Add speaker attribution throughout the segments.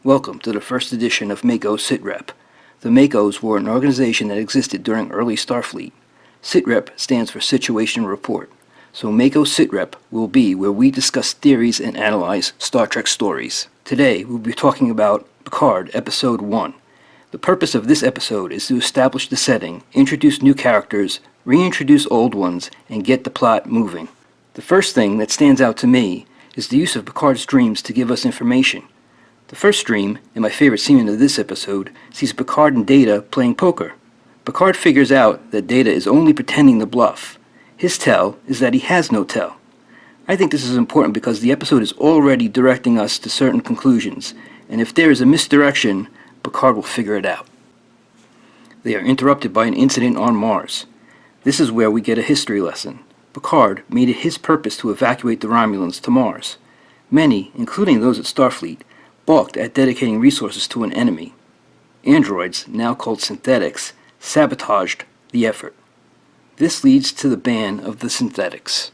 Speaker 1: Welcome to the first edition of MACO SitRep. The MACOs were an organization that existed during early Starfleet. SitRep stands for Situation Report. So MACO SitRep will be where we discuss theories and analyze Star Trek stories. Today we'll be talking about Picard Episode 1. The purpose of this episode is to establish the setting, introduce new characters, reintroduce old ones, and get the plot moving. The first thing that stands out to me is the use of Picard's dreams to give us information. The first dream, and my favorite scene of this episode, sees Picard and Data playing poker. Picard figures out that Data is only pretending to bluff. His tell is that he has no tell. I think this is important because the episode is already directing us to certain conclusions, and if there is a misdirection, Picard will figure it out. They are interrupted by an incident on Mars. This is where we get a history lesson. Picard made it his purpose to evacuate the Romulans to Mars. Many, including those at Starfleet, balked at dedicating resources to an enemy. Androids, now called synthetics, sabotaged the effort. This leads to the ban of the synthetics.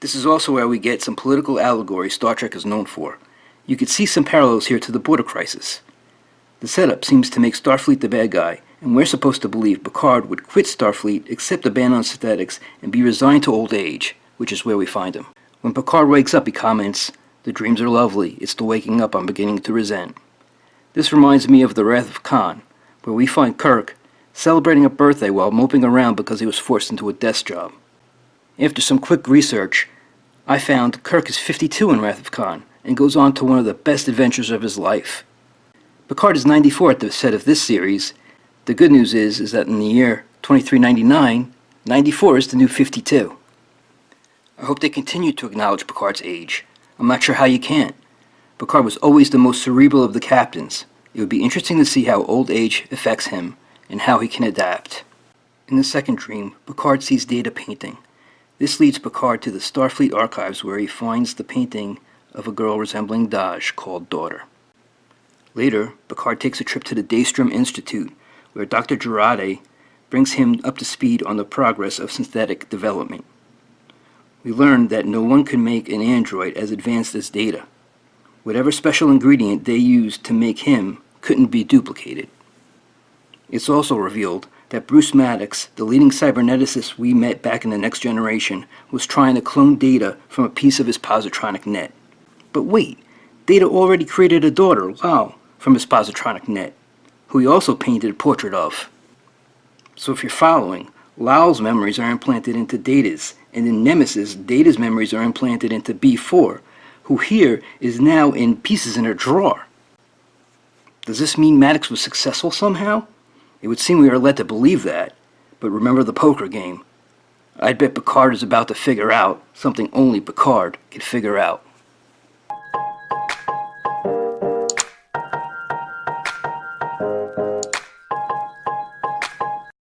Speaker 1: This is also where we get some political allegory Star Trek is known for. You could see some parallels here to the border crisis. The setup seems to make Starfleet the bad guy, and we're supposed to believe Picard would quit Starfleet, accept the ban on synthetics, and be resigned to old age, which is where we find him. When Picard wakes up, he comments, "The dreams are lovely, it's the waking up I'm beginning to resent." This reminds me of the Wrath of Khan, where we find Kirk celebrating a birthday while moping around because he was forced into a desk job. After some quick research, I found Kirk is 52 in Wrath of Khan, and goes on to one of the best adventures of his life. Picard is 94 at the set of this series. The good news is that in the year 2399, 94 is the new 52. I hope they continue to acknowledge Picard's age. I'm not sure how you can't. Picard was always the most cerebral of the captains. It would be interesting to see how old age affects him, and how he can adapt. In the second dream, Picard sees Data painting. This leads Picard to the Starfleet archives where he finds the painting of a girl resembling Daj called Daughter. Later, Picard takes a trip to the Daystrom Institute, where Dr. Girardi brings him up to speed on the progress of synthetic development. We learn that no one can make an android as advanced as Data. Whatever special ingredient they used to make him couldn't be duplicated. It's also revealed that Bruce Maddox, the leading cyberneticist we met back in the Next Generation, was trying to clone Data from a piece of his positronic net. But wait, Data already created a daughter, Lau, from his positronic net, who he also painted a portrait of. So if you're following, Lau's memories are implanted into Data's, and in Nemesis, Data's memories are implanted into B4, who here is now in pieces in her drawer. Does this mean Maddox was successful somehow? It would seem we are led to believe that, but remember the poker game. I'd bet Picard is about to figure out something only Picard can figure out.